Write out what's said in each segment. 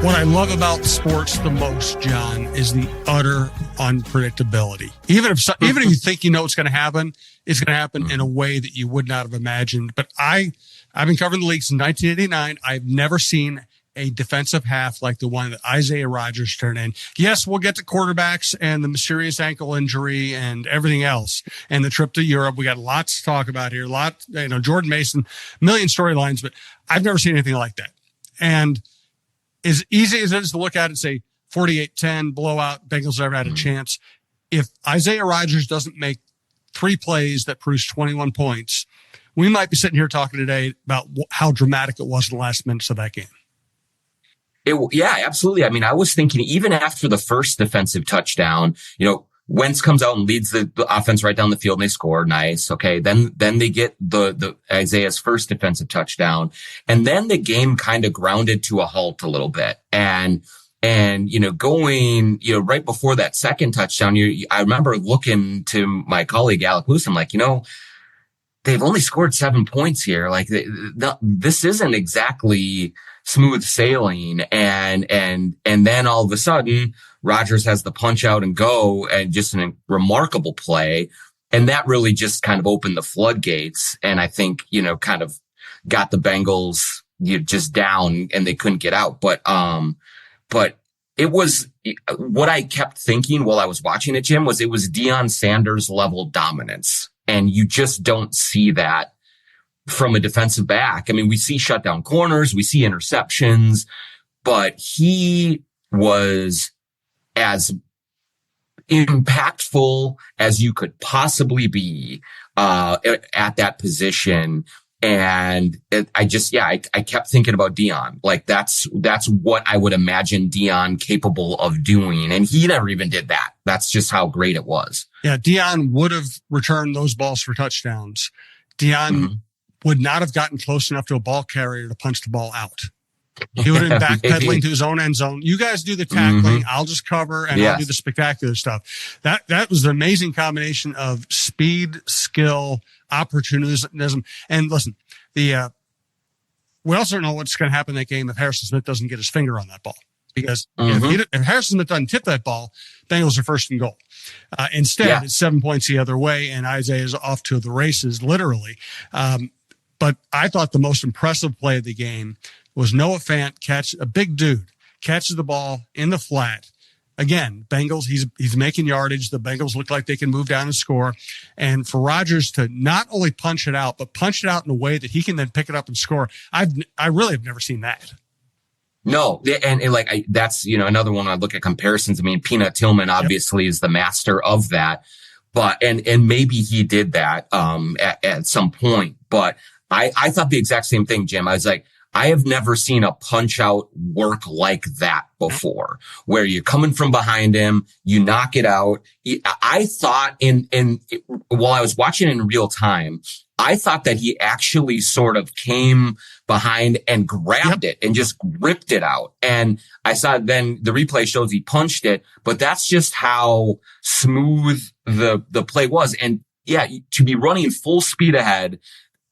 What I love about sports the most, John, is the utter unpredictability. Even if you think you know what's going to happen, it's going to happen in a way that you would not have imagined. But I've been covering the league since 1989. I've never seen a defensive half like the one that Isaiah Rodgers turned in. Yes, we'll get to quarterbacks and the mysterious ankle injury and everything else and the trip to Europe. We got lots to talk about here. Jordan Mason, million storylines, but I've never seen anything like that. And as easy as it is to look at it and say 48-10 blowout, Bengals never had a chance. If Isaiah Rodgers doesn't make 3 plays that produce 21 points, we might be sitting here talking today about how dramatic it was in the last minutes of that game. Yeah, absolutely. I mean, I was thinking even after the first defensive touchdown, Wentz comes out and leads the offense right down the field and they score. Nice. Okay. Then they get the Isaiah's first defensive touchdown. And then the game kind of grounded to a halt a little bit. And going, right before that second touchdown, I remember looking to my colleague, Alec Lewis. I'm like, they've only scored 7 points here. Like this isn't exactly smooth sailing. And then all of a sudden, Rodgers has the punch out and go, and just a remarkable play. And that really just kind of opened the floodgates. And I think, kind of got the Bengals just down and they couldn't get out. But it was what I kept thinking while I was watching it, Jim, was it was Deion Sanders level dominance. And you just don't see that from a defensive back. I mean, we see shutdown corners, we see interceptions, but he was as impactful as you could possibly be at that position. And I kept thinking about Deion. Like that's what I would imagine Deion capable of doing. And he never even did that. That's just how great it was. Yeah. Deion would have returned those balls for touchdowns. Deion would not have gotten close enough to a ball carrier to punch the ball out. He would have been backpedaling to his own end zone. You guys do the tackling. I'll just cover and I'll do the spectacular stuff. That was an amazing combination of speed, skill, opportunism. And listen, we also don't know what's going to happen in that game if Harrison Smith doesn't get his finger on that ball. Because if Harrison Smith doesn't tip that ball, Bengals are first and goal. Instead, it's 7 points the other way, and Isaiah is off to the races, literally. But I thought the most impressive play of the game was Noah Fant a big dude, catches the ball in the flat. Again, Bengals, he's making yardage. The Bengals look like they can move down and score. And for Rodgers to not only punch it out, but punch it out in a way that he can then pick it up and score. I really have never seen that. No, and that's, another one I look at comparisons. I mean, Peanut Tillman obviously is the master of that, but, and maybe he did that, at some point, but I thought the exact same thing, Jim. I was like, I have never seen a punch out work like that before, where you're coming from behind him, you knock it out. I thought while I was watching it in real time, I thought that he actually sort of came behind and grabbed it and just ripped it out. And I saw then the replay shows he punched it, but that's just how smooth the play was. And to be running full speed ahead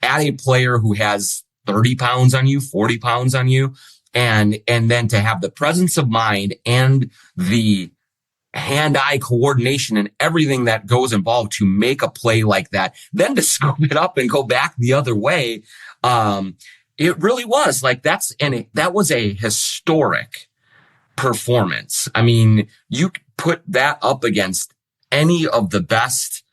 at a player who has 30 pounds on you, 40 pounds on you, and then to have the presence of mind and the hand-eye coordination and everything that goes involved to make a play like that, then to scoop it up and go back the other way. It really was that was a historic performance. I mean, you put that up against any of the best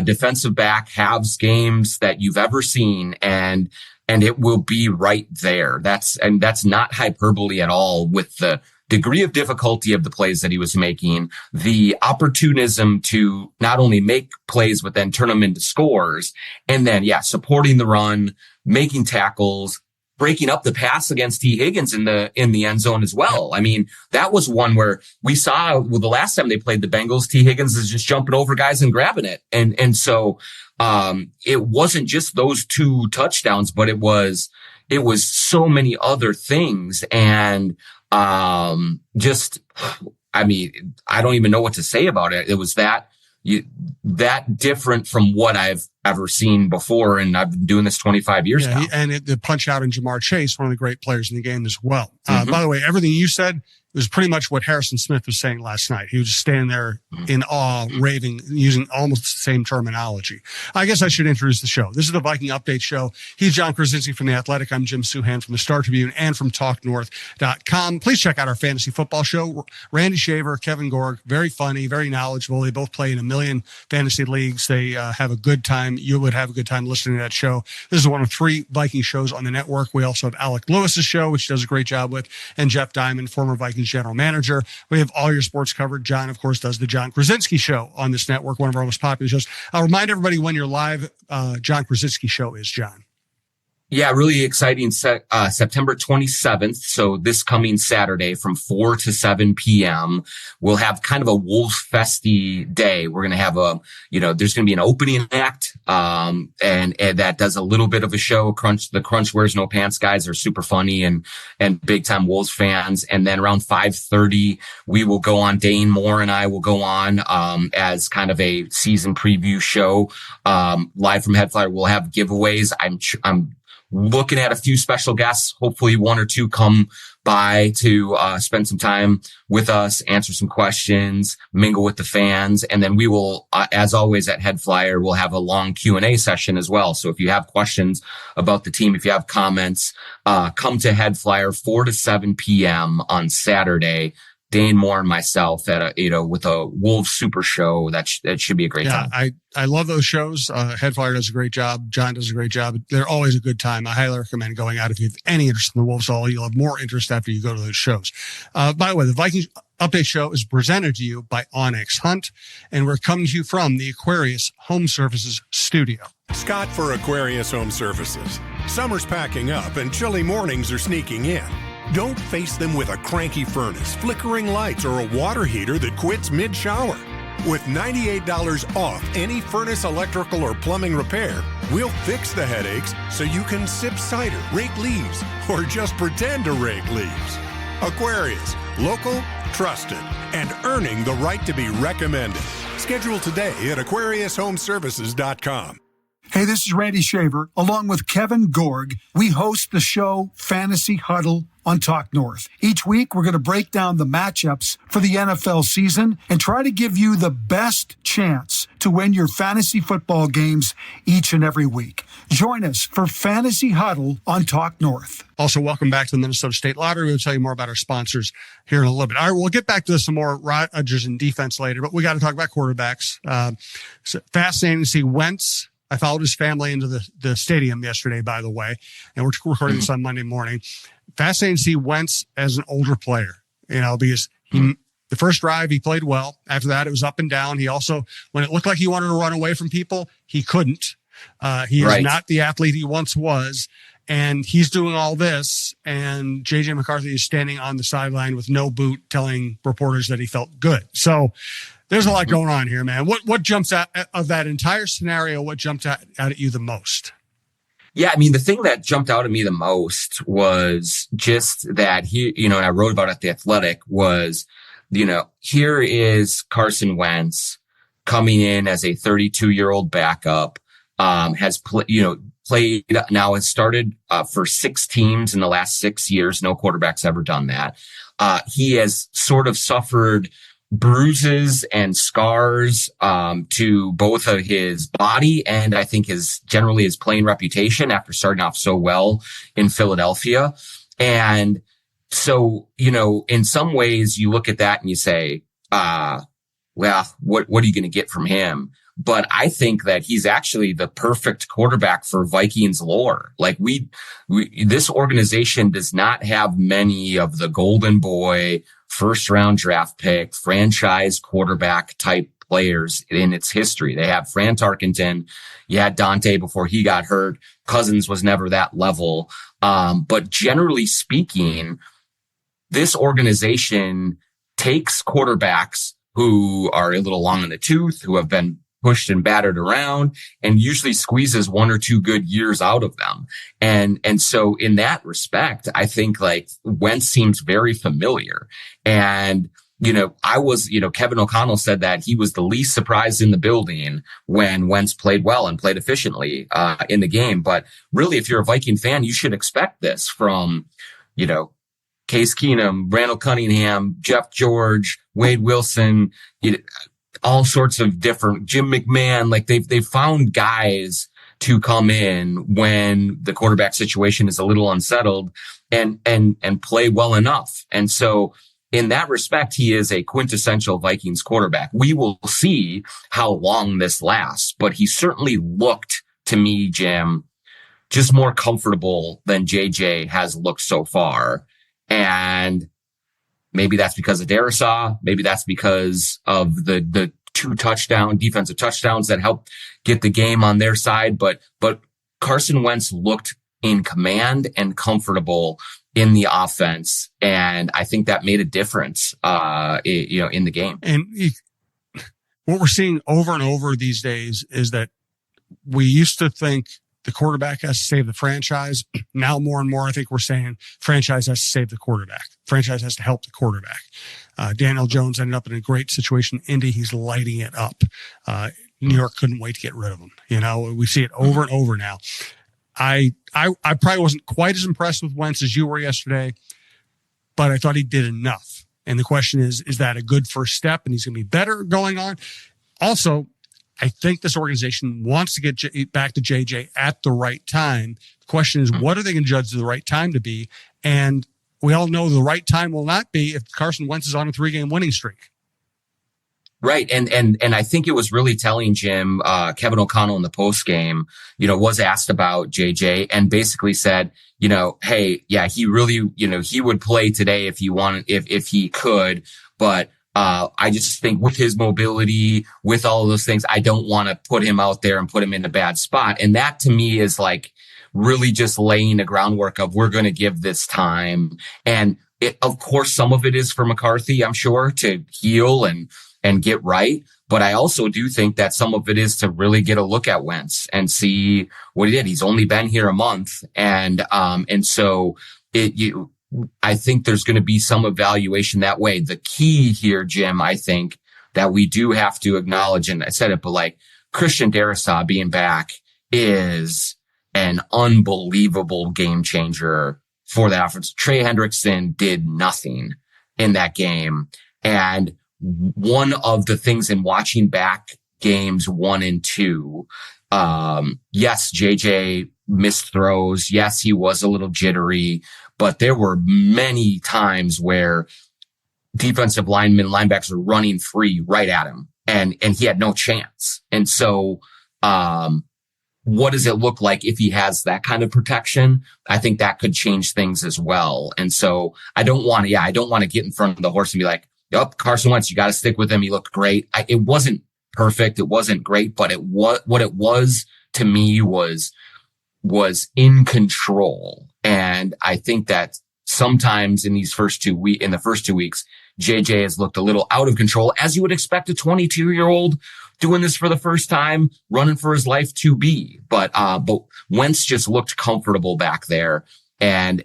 defensive back halves games that you've ever seen, and it will be right there. That's not hyperbole at all with the degree of difficulty of the plays that he was making, the opportunism to not only make plays, but then turn them into scores. And then, supporting the run, making tackles, breaking up the pass against T. Higgins in the end zone as well. I mean, that was one where we saw the last time they played the Bengals, T. Higgins is just jumping over guys and grabbing it. And so, it wasn't just those 2 touchdowns, but it was so many other things. And, I mean, I don't even know what to say about it. It was that different from what I've ever seen before. And I've been doing this 25 years now. And the punch out in Jamar Chase, one of the great players in the game as well. By the way, everything you said was pretty much what Harrison Smith was saying last night. He was just standing there in awe, raving, using almost the same terminology. I guess I should introduce the show. This is the Viking Update Show. He's John Krawczynski from The Athletic. I'm Jim Souhan from the Star Tribune and from TalkNorth.com. Please check out our fantasy football show. Randy Shaver, Kevin Gorg, very funny, very knowledgeable. They both play in a million fantasy leagues. They have a good time. You would have a good time listening to that show. This is one of 3 Viking shows on the network. We also have Alec Lewis's show, which does a great job with, and Jeff Diamond, former Vikings general manager. We have all your sports covered. John, of course, does the John Krawczynski show on this network, one of our most popular shows. I'll remind everybody when your live John Krawczynski show is, John. Yeah, really exciting. September 27th. So this coming Saturday from 4 to 7 p.m. We'll have kind of a Wolves Festy day. We're going to have there's going to be an opening act. And that does a little bit of a show. The Crunch Wears No Pants guys are super funny and big time Wolves fans. And then around 5:30, we will go on. Dane Moore and I will go on, as kind of a season preview show, live from Headflyer. We'll have giveaways. I'm looking at a few special guests. Hopefully 1 or 2 come by to spend some time with us, answer some questions, mingle with the fans. And then we will, as always at Headflyer, we'll have a long Q&A session as well. So if you have questions about the team, if you have comments, come to Headflyer 4 to 7 p.m. on Saturday. Dane Moore and myself at with a Wolves Super Show. That should be a great time. I love those shows. Headflyer does a great job. John does a great job. They're always a good time. I highly recommend going out if you have any interest in the Wolves at all. You'll have more interest after you go to those shows. By the way, the Vikings Update Show is presented to you by Onyx Hunt, and we're coming to you from the Aquarius Home Services studio. Scott for Aquarius Home Services. Summer's packing up and chilly mornings are sneaking in. Don't face them with a cranky furnace, flickering lights, or a water heater that quits mid-shower. With $98 off any furnace, electrical, or plumbing repair, we'll fix the headaches so you can sip cider, rake leaves, or just pretend to rake leaves. Aquarius, local, trusted, and earning the right to be recommended. Schedule today at AquariusHomeservices.com. Hey, this is Randy Shaver. Along with Kevin Gorg, we host the show Fantasy Huddle on Talk North. Each week, we're going to break down the matchups for the NFL season and try to give you the best chance to win your fantasy football games each and every week. Join us for Fantasy Huddle on Talk North. Also, welcome back to the Minnesota State Lottery. We'll tell you more about our sponsors here in a little bit. All right, we'll get back to some more Rodgers and defense later, but we got to talk about quarterbacks. So fascinating to see Wentz. I followed his family into the stadium yesterday, by the way, and we're recording this on Monday morning. Fascinating to see Wentz as an older player, because the first drive, he played well. After that, it was up and down. He also, when it looked like he wanted to run away from people, he couldn't. He is not the athlete he once was, and he's doing all this, and J.J. McCarthy is standing on the sideline with no boot telling reporters that he felt good. So there's a lot going on here, man. What jumps out of that entire scenario? What jumped out at you the most? Yeah, I mean, the thing that jumped out at me the most was just that and I wrote about it at The Athletic, was, here is Carson Wentz coming in as a 32-year-old backup, has played now, has started for 6 teams in the last 6 years. No quarterback's ever done that. He has sort of suffered bruises and scars to both of his body and I think his playing reputation after starting off so well in Philadelphia. And so, in some ways you look at that and you say, well, what are you going to get from him? But I think that he's actually the perfect quarterback for Vikings lore. Like this organization does not have many of the golden boy, first round draft pick, franchise quarterback type players in its history. They have Fran Tarkenton. You had Dante before he got hurt. Cousins was never that level. But generally speaking, this organization takes quarterbacks who are a little long in the tooth, who have been pushed and battered around, and usually squeezes 1 or 2 good years out of them. And so in that respect, I think like Wentz seems very familiar. And Kevin O'Connell said that he was the least surprised in the building when Wentz played well and played efficiently, in the game. But really, if you're a Viking fan, you should expect this from, Case Keenum, Randall Cunningham, Jeff George, Wade Wilson, all sorts of different, Jim McMahon. Like they've found guys to come in when the quarterback situation is a little unsettled and play well enough. And so in that respect, he is a quintessential Vikings quarterback. We will see how long this lasts, but he certainly looked to me, Jim, just more comfortable than JJ has looked so far. And maybe that's because of Darisaw. Maybe that's because of the 2 defensive touchdowns that helped get the game on their side. But Carson Wentz looked in command and comfortable in the offense. And I think that made a difference, in the game. And what we're seeing over and over these days is that we used to think the quarterback has to save the franchise. Now more and more, I think we're saying franchise has to save the quarterback. Franchise has to help the quarterback. Daniel Jones ended up in a great situation. Indy, he's lighting it up. New York couldn't wait to get rid of him. We see it over and over now. I probably wasn't quite as impressed with Wentz as you were yesterday, but I thought he did enough. And the question is that a good first step and he's going to be better going on? Also, I think this organization wants to get back to JJ at the right time. The question is, what are they going to judge the right time to be? And we all know the right time will not be if Carson Wentz is on a 3-game winning streak. Right. And I think it was really telling, Jim, Kevin O'Connell in the post game, was asked about JJ and basically said, hey, yeah, he really, he would play today if he wanted, if he could, but I just think with his mobility, with all of those things, I don't want to put him out there and put him in a bad spot. And that to me is like really just laying the groundwork of we're going to give this time. And of course, some of it is for McCarthy, I'm sure, to heal and get right. But I also do think that some of it is to really get a look at Wentz and see what he did. He's only been here a month. And so I think there's going to be some evaluation that way. The key here, Jim, I think that we do have to acknowledge, and I said it, but like Christian Darisaw being back is an unbelievable game changer for the offense. Trey Hendrickson did nothing in that game. And one of the things in watching back games 1 and 2, yes, JJ missed throws. Yes, he was a little jittery, but there were many times where defensive linebackers were running free right at him and he had no chance. And so, what does it look like if he has that kind of protection? I think that could change things as well. And so I don't want to get in front of the horse and be like, yup, Carson Wentz, you got to stick with him. He looked great. It wasn't perfect. It wasn't great, but what it was to me was in control. And I think that sometimes in the first 2 weeks, JJ has looked a little out of control, as you would expect a 22-year-old doing this for the first time, running for his life to be. But Wentz just looked comfortable back there, and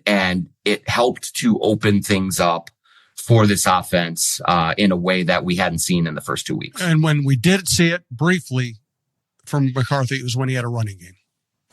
it helped to open things up for this offense in a way that we hadn't seen in the first 2 weeks. And when we did see it briefly from McCarthy, it was when he had a running game.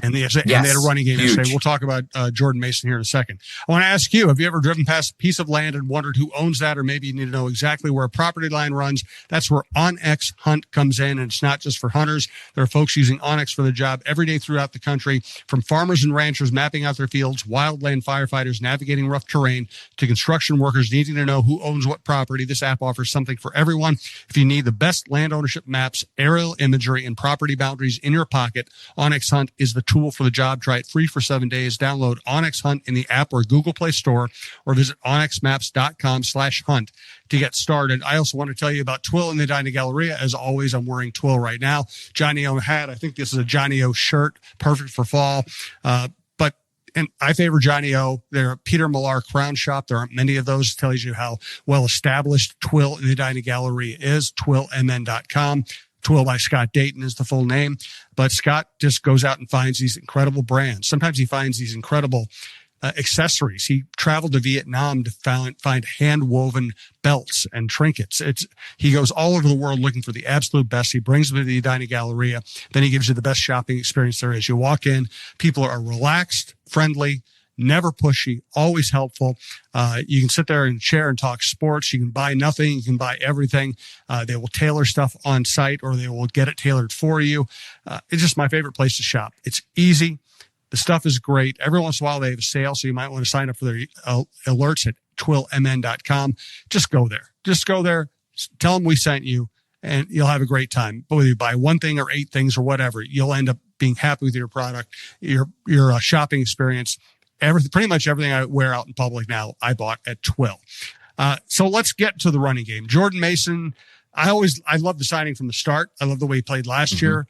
And they had a running game yesterday. We'll talk about Jordan Mason here in a second. I want to ask you, have you ever driven past a piece of land and wondered who owns that, or maybe you need to know exactly where a property line runs? That's where OnX Hunt comes in, and it's not just for hunters. There are folks using OnX for the job every day throughout the country, from farmers and ranchers mapping out their fields, wildland firefighters navigating rough terrain, to construction workers needing to know who owns what property. This app offers something for everyone. If you need the best land ownership maps, aerial imagery, and property boundaries in your pocket, OnX Hunt is the tool for the job. Try it free for 7 days. Download OnX Hunt in the app or Google Play Store, or visit onxmaps.com/hunt to get started. I also want to tell you about Twill in the Edina Galleria. As always, I'm wearing Twill right now. Johnny O hat. I think this is a Johnny O shirt, perfect for fall. And I favor Johnny O. They're a Peter Millar Crown Shop. There aren't many of those. It tells you how well established Twill in the Edina Galleria is. TwillMN.com. Twill by Scott Dayton is the full name. But Scott just goes out and finds these incredible brands. Sometimes he finds these incredible accessories. He traveled to Vietnam to find hand-woven belts and trinkets. He goes all over the world looking for the absolute best. He brings them to the Edina Galleria. Then he gives you the best shopping experience there is. You walk in, people are relaxed, friendly, never pushy, always helpful. You can sit there in a chair and talk sports. You can buy nothing. You can buy everything. They will tailor stuff on site, or they will get it tailored for you. It's just my favorite place to shop. It's easy. The stuff is great. Every once in a while, they have a sale, so you might want to sign up for their alerts at twillmn.com. Just go there. Tell them we sent you, and you'll have a great time. But whether you buy one thing or 8 things or whatever, you'll end up being happy with your product, your shopping experience. Pretty much everything I wear out in public now, I bought at Twill. So let's get to the running game. Jordan Mason, I love the signing from the start. I love the way he played last year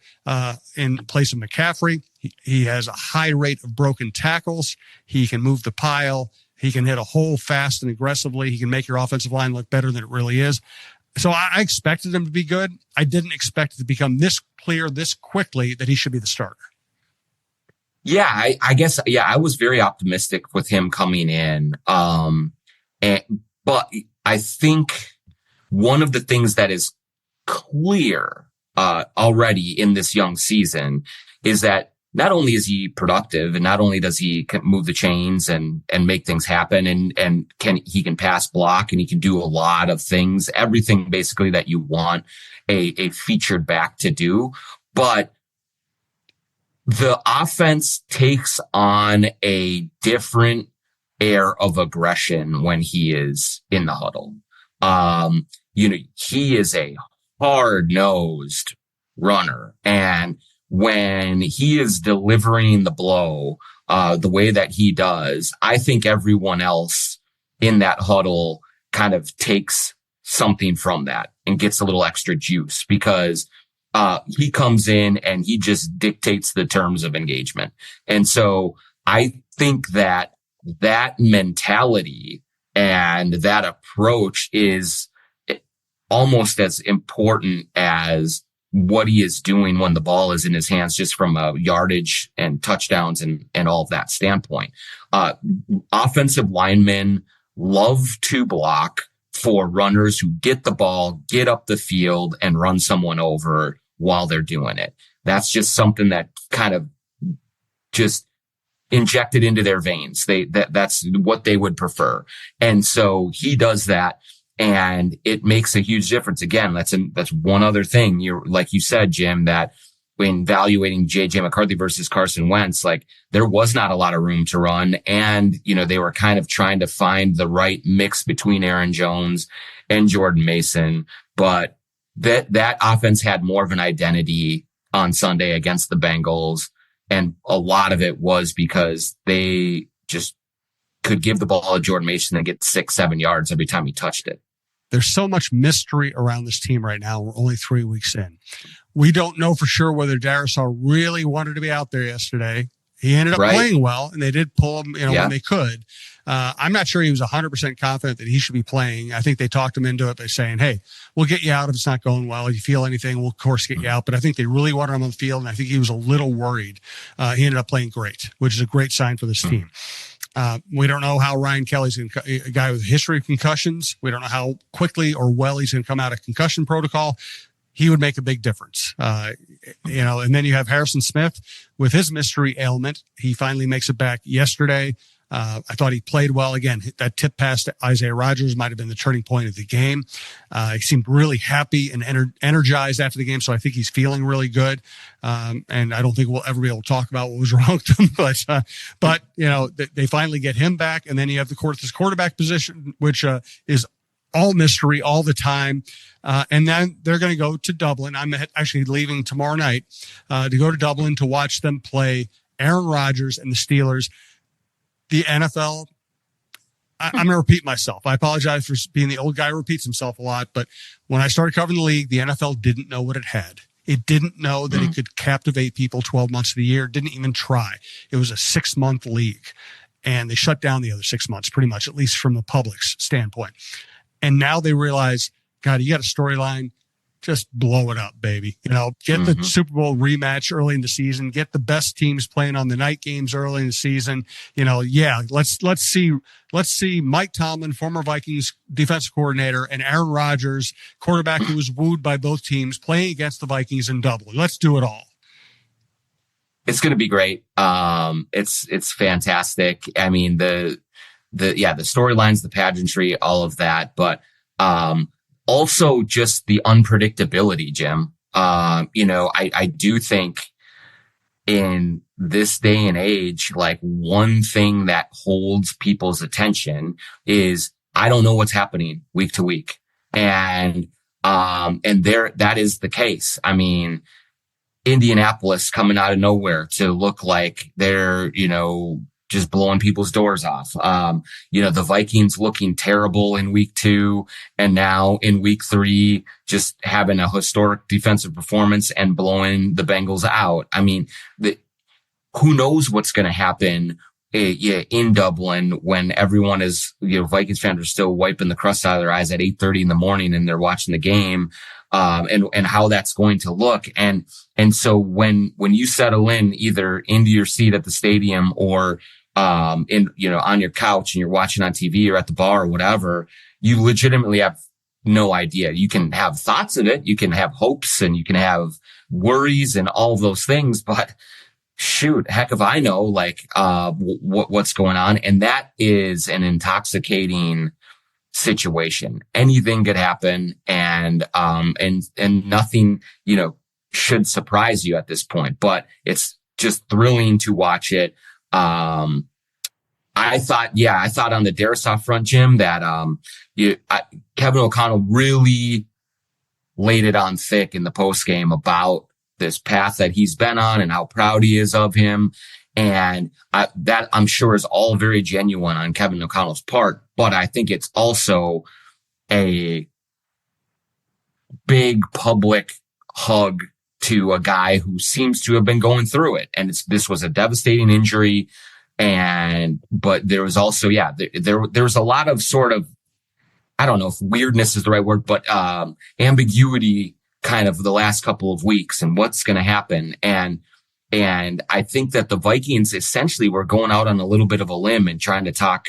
in place of McCaffrey. He has a high rate of broken tackles. He can move the pile. He can hit a hole fast and aggressively. He can make your offensive line look better than it really is. So I expected him to be good. I didn't expect it to become this clear this quickly that he should be the starter. Yeah, I guess, I was very optimistic with him coming in. But I think one of the things that is clear already in this young season is that not only is he productive, and not only does he move the chains and make things happen, and he can pass block, and he can do a lot of things, everything basically that you want a featured back to do. But the offense takes on a different air of aggression when he is in the huddle. He is a hard-nosed runner, and when he is delivering the blow, the way that he does, I think everyone else in that huddle kind of takes something from that and gets a little extra juice, because he comes in and he just dictates the terms of engagement. And so I think that mentality and that approach is almost as important as what he is doing when the ball is in his hands, just from a yardage and touchdowns and all of that standpoint. Offensive linemen love to block for runners who get the ball, get up the field, and run someone over while they're doing it. That's just something that kind of just injected into their veins. That's what they would prefer. And so he does that, and it makes a huge difference. Again, that's one other thing. Like you said, Jim, that when evaluating JJ McCarthy versus Carson Wentz, like, there was not a lot of room to run. And, they were kind of trying to find the right mix between Aaron Jones and Jordan Mason. But that offense had more of an identity on Sunday against the Bengals. And a lot of it was because they just could give the ball to Jordan Mason and get 6-7 yards every time he touched it. There's so much mystery around this team right now. We're only 3 weeks in. We don't know for sure whether Darisaw really wanted to be out there yesterday. He ended up playing well, and they did pull him, when they could. I'm not sure he was 100% confident that he should be playing. I think they talked him into it by saying, hey, we'll get you out if it's not going well. If you feel anything, we'll of course get you out. But I think they really wanted him on the field, and I think he was a little worried. He ended up playing great, which is a great sign for this team. We don't know how Ryan Kelly's a guy with a history of concussions. We don't know how quickly or well he's going to come out of concussion protocol. He would make a big difference. And then you have Harrison Smith with his mystery ailment. He finally makes it back yesterday. I thought he played well. Again, that tip pass to Isaiah Rodgers might have been the turning point of the game. He seemed really happy and energized after the game, so I think he's feeling really good. And I don't think we'll ever be able to talk about what was wrong with him. But they finally get him back, and then you have this quarterback position, which is all mystery all the time. And then they're going to go to Dublin. I'm actually leaving tomorrow night to go to Dublin to watch them play Aaron Rodgers and the Steelers. The NFL, I'm going to repeat myself. I apologize for being the old guy who repeats himself a lot, but when I started covering the league, the NFL didn't know what it had. It didn't know that it could captivate people 12 months of the year. It didn't even try. It was a 6-month league, and they shut down the other 6 months pretty much, at least from the public's standpoint. And now they realize, God, you got a storyline. just blow it up, baby. Get the Super Bowl rematch early in the season, get the best teams playing on the night games early in the season. Let's see Mike Tomlin, former Vikings defensive coordinator, and Aaron Rodgers, quarterback who was wooed by both teams, playing against the Vikings in Dublin. Let's do it all. It's going to be great. It's fantastic. I mean, the storylines, the pageantry, all of that, but, also just the unpredictability, Jim. I do think in this day and age, like one thing that holds people's attention is I don't know what's happening week to week. And that is the case. I mean, Indianapolis coming out of nowhere to look like they're, just blowing people's doors off. The Vikings looking terrible in week 2 and now in week 3, just having a historic defensive performance and blowing the Bengals out. I mean, who knows what's going to happen in Dublin when everyone is, Vikings fans are still wiping the crust out of their eyes at 8:30 in the morning and they're watching the game, and how that's going to look. And so when you settle in either into your seat at the stadium or, on your couch and you're watching on TV or at the bar or whatever, you legitimately have no idea. You can have thoughts of it. You can have hopes and you can have worries and all of those things, but shoot, heck if I know, what's going on. And that is an intoxicating situation. Anything could happen and nothing, should surprise you at this point, but it's just thrilling to watch it. I thought on the Darisaw front, Jim, that, Kevin O'Connell really laid it on thick in the post game about this path that he's been on and how proud he is of him. And that I'm sure is all very genuine on Kevin O'Connell's part, but I think it's also a big public hug to a guy who seems to have been going through it. And this was a devastating injury. But there was also, there was a lot of sort of, I don't know if weirdness is the right word, but, ambiguity kind of the last couple of weeks and what's going to happen. And I think that the Vikings essentially were going out on a little bit of a limb and trying to talk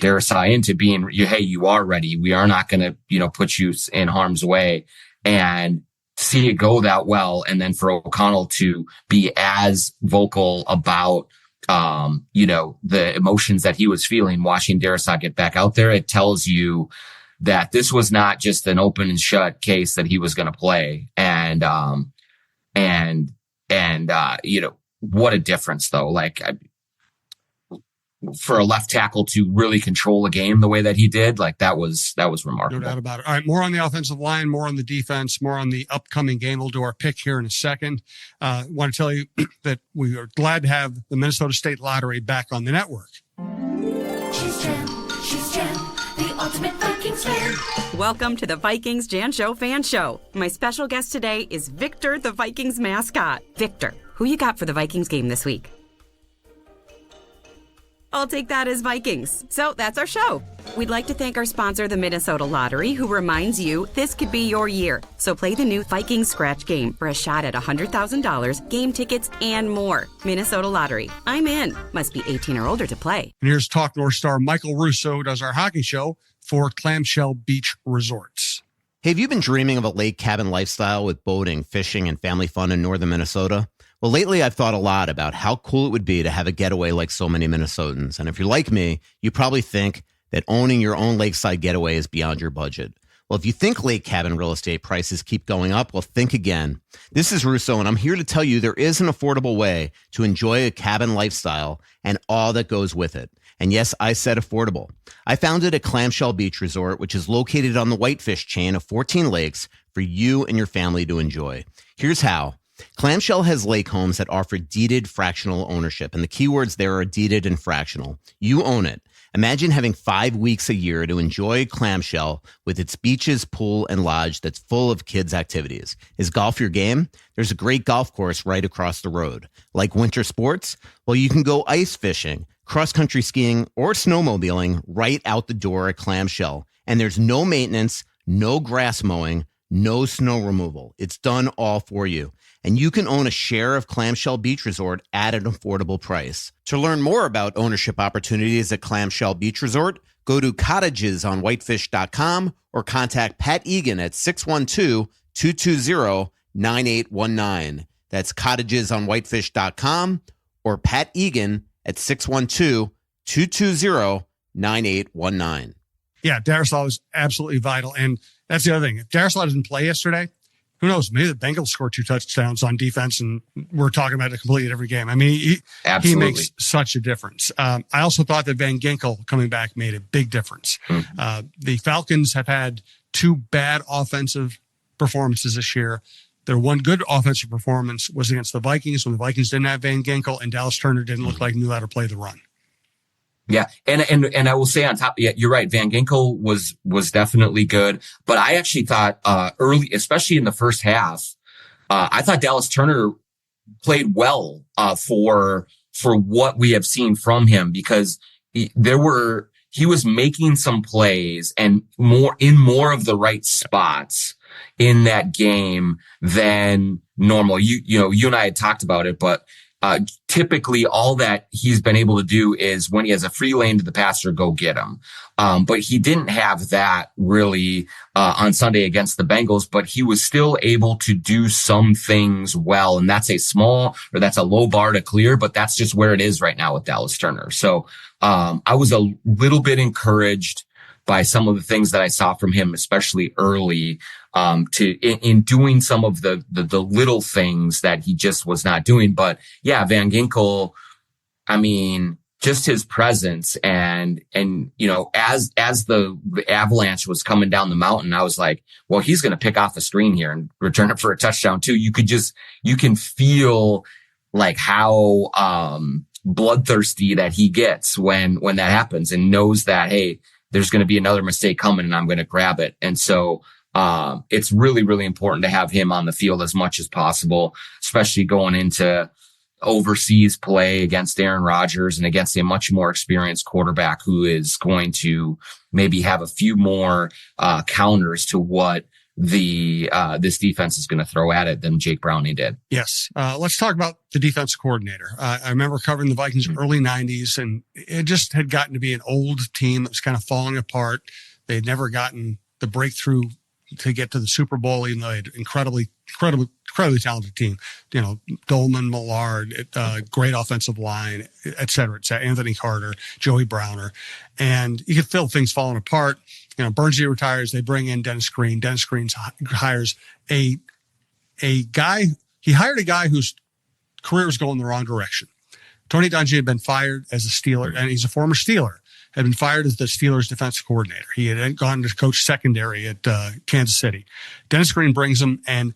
Darisaw into being, hey, you are ready. We are not going to, put you in harm's way, and see it go that well. And then for O'Connell to be as vocal about, the emotions that he was feeling watching Darisaw get back out there, it tells you that this was not just an open and shut case that he was going to play. And what a difference though. For a left tackle to really control a game the way that he did, that was remarkable. No doubt about it. All right. More on the offensive line, more on the defense, more on the upcoming game. We'll do our pick here in a second. Want to tell you that we are glad to have the Minnesota State Lottery back on the network. She's Jan, the ultimate Vikings fan. Welcome to the Vikings Jan Show Fan Show. My special guest today is Victor, the Vikings mascot. Victor, who you got for the Vikings game this week? I'll take that as Vikings. So that's our show. We'd like to thank our sponsor, the Minnesota Lottery, who reminds you this could be your year. So play the new Vikings Scratch game for a shot at $100,000, game tickets, and more. Minnesota Lottery. I'm in. Must be 18 or older to play. And here's Talk North star Michael Russo, who does our hockey show for Clamshell Beach Resorts. Hey, have you been dreaming of a lake cabin lifestyle with boating, fishing, and family fun in northern Minnesota? Well, lately I've thought a lot about how cool it would be to have a getaway like so many Minnesotans. And if you're like me, you probably think that owning your own lakeside getaway is beyond your budget. Well, if you think lake cabin real estate prices keep going up, well, think again. This is Russo, and I'm here to tell you there is an affordable way to enjoy a cabin lifestyle and all that goes with it. And yes, I said affordable. I founded a Clamshell Beach Resort, which is located on the Whitefish chain of 14 lakes for you and your family to enjoy. Here's how. Clamshell has lake homes that offer deeded fractional ownership, and the keywords there are deeded and fractional. You own it. Imagine having 5 weeks a year to enjoy Clamshell with its beaches, pool, and lodge that's full of kids' activities. Is golf your game? There's a great golf course right across the road. Like winter sports? Well, you can go ice fishing, cross-country skiing, or snowmobiling right out the door at Clamshell. And there's no maintenance, no grass mowing, no snow removal. It's done all for you. And you can own a share of Clamshell Beach Resort at an affordable price. To learn more about ownership opportunities at Clamshell Beach Resort, go to cottagesonwhitefish.com or contact Pat Egan at 612-220-9819. That's cottagesonwhitefish.com or Pat Egan at 612-220-9819. Yeah, Darisaw was absolutely vital. And that's the other thing. If Darisaw doesn't play yesterday, who knows? Maybe the Bengals score 2 touchdowns on defense, and we're talking about it completely every game. I mean, he makes such a difference. I also thought that Van Ginkel coming back made a big difference. The Falcons have had 2 bad offensive performances this year. Their one good offensive performance was against the Vikings when the Vikings didn't have Van Ginkel and Dallas Turner didn't look like he knew how to play the run. Yeah. And I will say on top, yeah, you're right. Van Ginkel was definitely good, but I actually thought, early, especially in the first half, I thought Dallas Turner played well, for what we have seen from him, because he was making some plays and more of the right spots in that game than normal. You and I had talked about it, but typically all that he's been able to do is when he has a free lane to the passer, go get him. But he didn't have that really, on Sunday against the Bengals, but he was still able to do some things well. And that's a low bar to clear, but that's just where it is right now with Dallas Turner. So, I was a little bit encouraged by some of the things that I saw from him, especially early, in doing some of the little things that he just was not doing. But yeah, Van Ginkel, I mean, just his presence and, as the avalanche was coming down the mountain, I was like, well, he's going to pick off a screen here and return it for a touchdown too. You can feel like how, bloodthirsty that he gets when that happens, and knows that, hey, there's going to be another mistake coming and I'm going to grab it. And so, it's really, really important to have him on the field as much as possible, especially going into overseas play against Aaron Rodgers and against a much more experienced quarterback who is going to maybe have a few more, counters to what this defense is going to throw at it than Jake Browning did. Yes. Let's talk about the defense coordinator. I remember covering the Vikings in early 90s, and it just had gotten to be an old team that was kind of falling apart. They had never gotten the breakthrough to get to the Super Bowl, even though they had incredibly talented team. Dolman, Millard, great offensive line, et cetera, Anthony Carter, Joey Browner. And you could feel things falling apart. Burnsley retires. They bring in Dennis Green. Dennis Green hires a guy. He hired a guy whose career was going the wrong direction. Tony Dungy had been fired as a Steeler, and he's a former Steeler, had been fired as the Steelers defensive coordinator. He had gone to coach secondary at Kansas City. Dennis Green brings him, and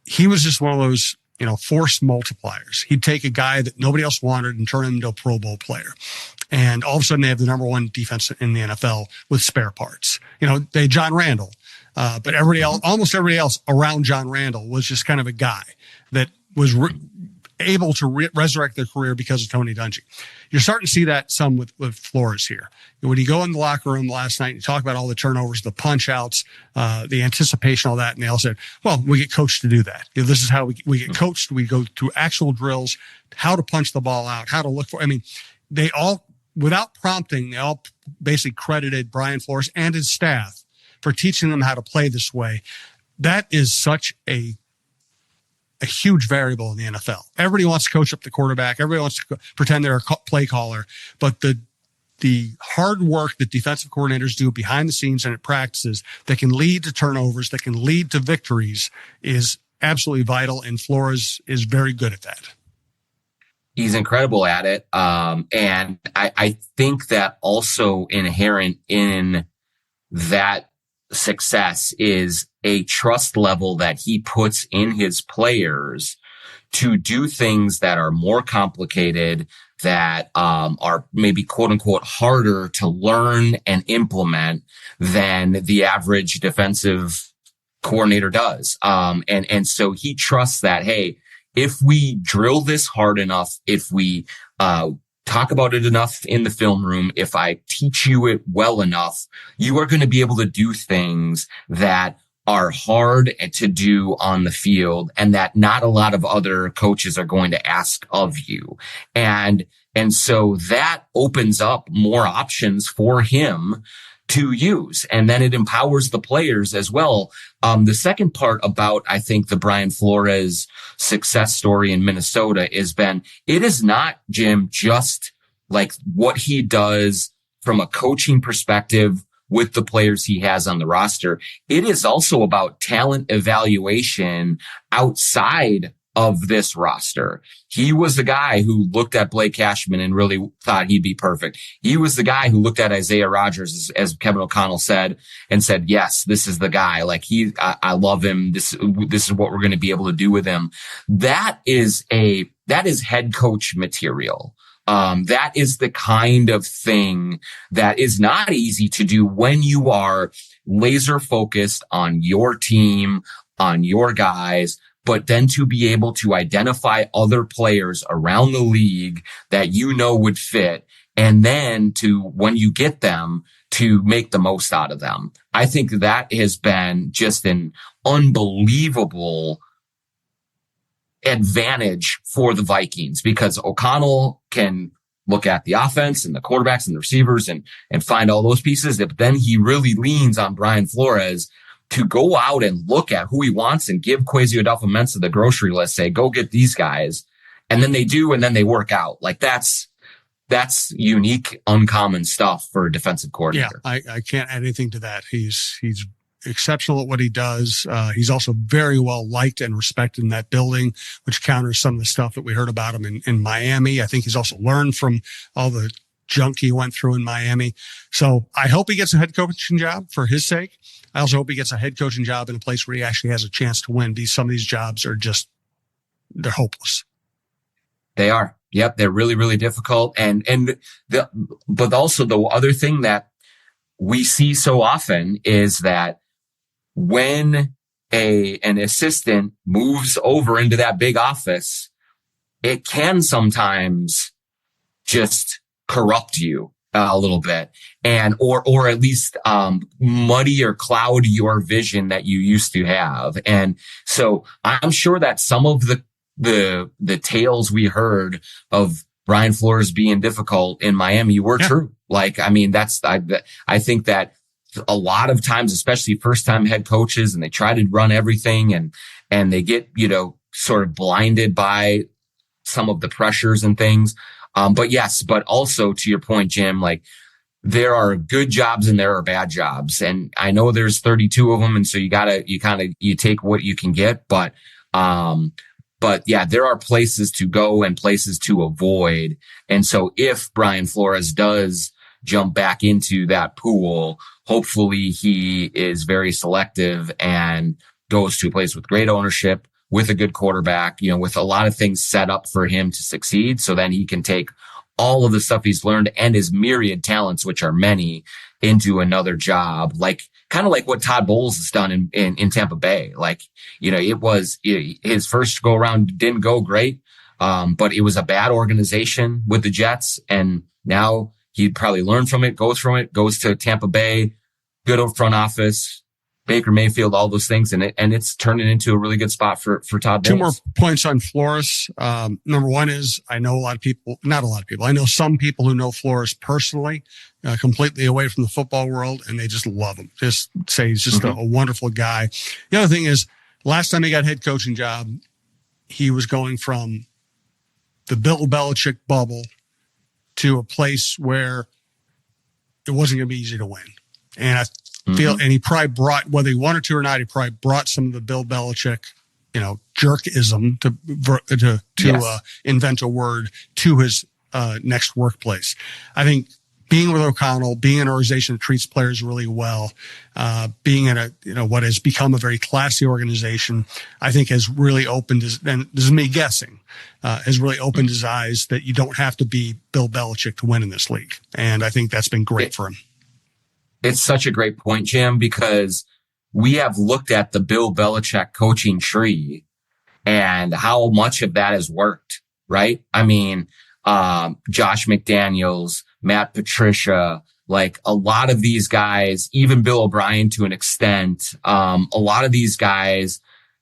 he was just one of those, force multipliers. He'd take a guy that nobody else wanted and turn him into a Pro Bowl player. And all of a sudden they have the number 1 defense in the NFL with spare parts. They had John Randall, but almost everybody else around John Randall was just kind of a guy that was able to resurrect their career because of Tony Dungy. You're starting to see that some with Flores here. When you go in the locker room last night and you talk about all the turnovers, the punch outs, the anticipation, all that, and they all said, well, we get coached to do that. This is how we get coached. We go through actual drills, how to punch the ball out, how to look for, they all, without prompting, they all basically credited Brian Flores and his staff for teaching them how to play this way. That is such a huge variable in the NFL. Everybody wants to coach up the quarterback. Everybody wants to pretend they're a play caller. But the hard work that defensive coordinators do behind the scenes and at practices that can lead to turnovers, that can lead to victories, is absolutely vital. And Flores is very good at that. He's incredible at it. And I think that also inherent in that success is a trust level that he puts in his players to do things that are more complicated, that are maybe quote unquote harder to learn and implement than the average defensive coordinator does. And so he trusts that, hey, if we drill this hard enough, if we talk about it enough in the film room, if I teach you it well enough, you are going to be able to do things that are hard to do on the field and that not a lot of other coaches are going to ask of you. And so that opens up more options for him to use. And then it empowers the players as well. The second part about, I think, the Brian Flores success story in Minnesota has been, it is not, Jim, just like what he does from a coaching perspective with the players he has on the roster. It is also about talent evaluation outside of this roster. He was the guy who looked at Blake Cashman and really thought he'd be perfect. He was the guy who looked at Isaiah Rodgers, as Kevin O'Connell said, and said, yes, this is the guy. Like I love him. This is what we're going to be able to do with him. That is head coach material. That is the kind of thing that is not easy to do when you are laser focused on your team, on your guys, but then to be able to identify other players around the league that you know would fit. And then to, when you get them, to make the most out of them. I think that has been just an unbelievable advantage for the Vikings, because O'Connell can look at the offense and the quarterbacks and the receivers and find all those pieces. But then he really leans on Brian Flores to go out and look at who he wants and give Kwesi Adolfo-Mensah the grocery list, say, go get these guys. And then they do, and then they work out. Like that's unique, uncommon stuff for a defensive coordinator. Yeah, I can't add anything to that. He's exceptional at what he does. He's also very well liked and respected in that building, which counters some of the stuff that we heard about him in Miami. I think he's also learned from all the junk he went through in Miami. So I hope he gets a head coaching job for his sake. I also hope he gets a head coaching job in a place where he actually has a chance to win. Some of these jobs are they're hopeless. They are. Yep. They're really, really difficult. But also the other thing that we see so often is that when an assistant moves over into that big office, it can sometimes just corrupt you a little bit, and or at least muddy or cloud your vision that you used to have. And so I'm sure that some of the tales we heard of Brian Flores being difficult in Miami were true. Like, I mean, I think that a lot of times, especially first time head coaches, and they try to run everything and they get, sort of blinded by some of the pressures and things. But also to your point, Jim, like there are good jobs and there are bad jobs. And I know there's 32 of them. And so you take what you can get, but yeah, there are places to go and places to avoid. And so if Brian Flores does jump back into that pool, hopefully he is very selective and goes to a place with great ownership, with a good quarterback, with a lot of things set up for him to succeed. So then he can take all of the stuff he's learned and his myriad talents, which are many, into another job, kind of like what Todd Bowles has done in Tampa Bay. His first go around didn't go great. But it was a bad organization with the Jets. And now he'd probably learn from it, goes to Tampa Bay, good old front office, Baker Mayfield, all those things. And it's turning into a really good spot for Todd Bowles. Two more points on Flores. Number one is I know I know some people who know Flores personally, completely away from the football world, and they just love him. Just say he's just a wonderful guy. The other thing is last time he got a head coaching job, he was going from the Bill Belichick bubble to a place where it wasn't going to be easy to win. And I feel, and he probably brought, whether he wanted to or not, he probably brought some of the Bill Belichick, jerkism to invent a word to his next workplace. I think being with O'Connell, being in an organization that treats players really well, being in what has become a very classy organization, I think has really opened and this is me guessing, has really opened his eyes that you don't have to be Bill Belichick to win in this league. And I think that's been great for him. It's such a great point, Jim, because we have looked at the Bill Belichick coaching tree and how much of that has worked, right? I mean, Josh McDaniels, Matt Patricia, Like a lot of these guys, even Bill O'Brien to an extent, a lot of these guys,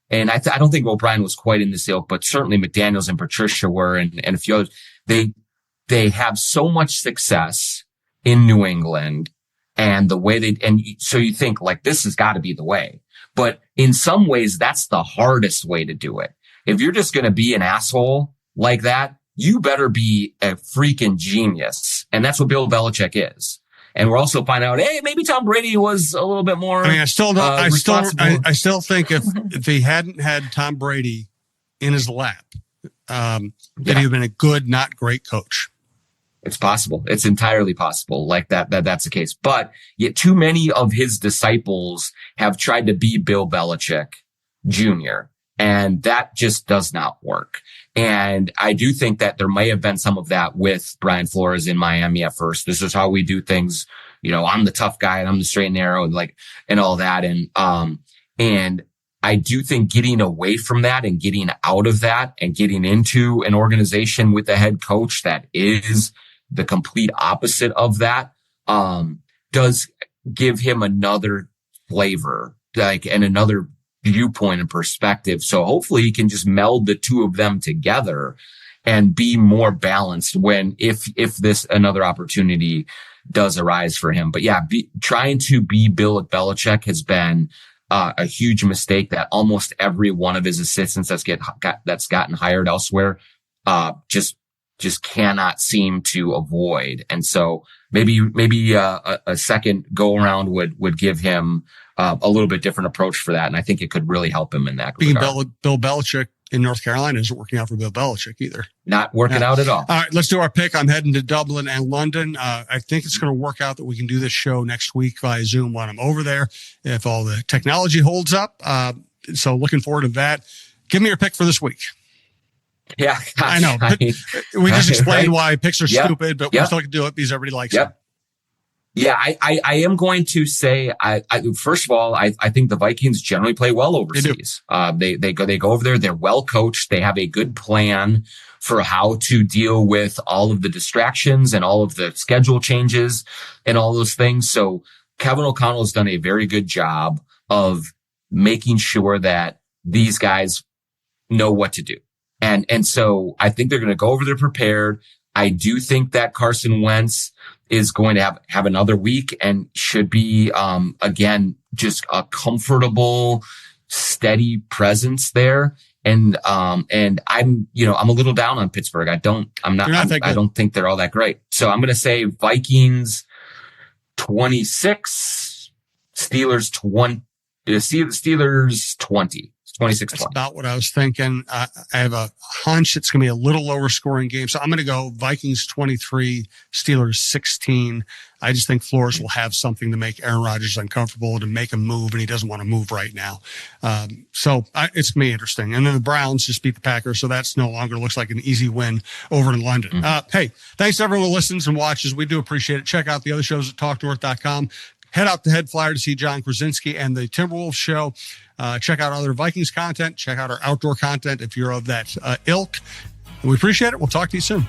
and I don't think O'Brien was quite in this ilk, but certainly McDaniels and Patricia were, and a few others. They have so much success in New England, and the way so you think like this has got to be the way. But in some ways, that's the hardest way to do it. If you're just going to be an asshole like that, you better be a freaking genius. And that's what Bill Belichick is. And we're also finding out, hey, maybe Tom Brady was a little bit more. I mean, I still think if he hadn't had Tom Brady in his lap, that he'd have been a good, not great coach. It's possible. It's entirely possible like that's the case. But yet too many of his disciples have tried to be Bill Belichick Jr. And that just does not work. And I do think that there may have been some of that with Brian Flores in Miami at first. This is how we do things. You know, I'm the tough guy and I'm the straight and narrow and all that. And I do think getting away from that and getting out of that and getting into an organization with a head coach that is the complete opposite of that, does give him another flavor, and another viewpoint and perspective. So hopefully he can just meld the two of them together and be more balanced if this another opportunity does arise for him. But yeah, trying to be Bill Belichick has been a huge mistake that almost every one of his assistants that's gotten hired elsewhere, just cannot seem to avoid. And so maybe a second go around would give him a little bit different approach for that. And I think it could really help him in that regard. Bill Belichick in North Carolina isn't working out for Bill Belichick either. Not working out at all. All right, let's do our pick. I'm heading to Dublin and London. I think it's going to work out that we can do this show next week via Zoom when I'm over there, if all the technology holds up. So looking forward to that. Give me your pick for this week. Yeah, gosh, I know. We just explained why picks are stupid, but we still can do it because everybody likes it. Yeah, I am going to say, first of all, I think the Vikings generally play well overseas. They go over there. They're well coached. They have a good plan for how to deal with all of the distractions and all of the schedule changes and all those things. So Kevin O'Connell has done a very good job of making sure that these guys know what to do. And so I think they're going to go over there prepared. I do think that Carson Wentz is going to have another week and should be, again, just a comfortable, steady presence there. And I'm a little down on Pittsburgh. I don't think they're all that great. So I'm going to say Vikings 26, Steelers 20, Steelers 20. 26-20. That's about what I was thinking. I have a hunch it's going to be a little lower scoring game. So I'm going to go Vikings 23, Steelers 16. I just think Flores will have something to make Aaron Rodgers uncomfortable, to make him move, and he doesn't want to move right now. It's going to be interesting. And then the Browns just beat the Packers, so that's no longer looks like an easy win over in London. Hey, thanks to everyone who listens and watches. We do appreciate it. Check out the other shows at talknorth.com. Head out to Head Flyer to see John Krawczynski and the Timberwolves show. Check out other Vikings content. Check out our outdoor content if you're of that ilk. We appreciate it. We'll talk to you soon.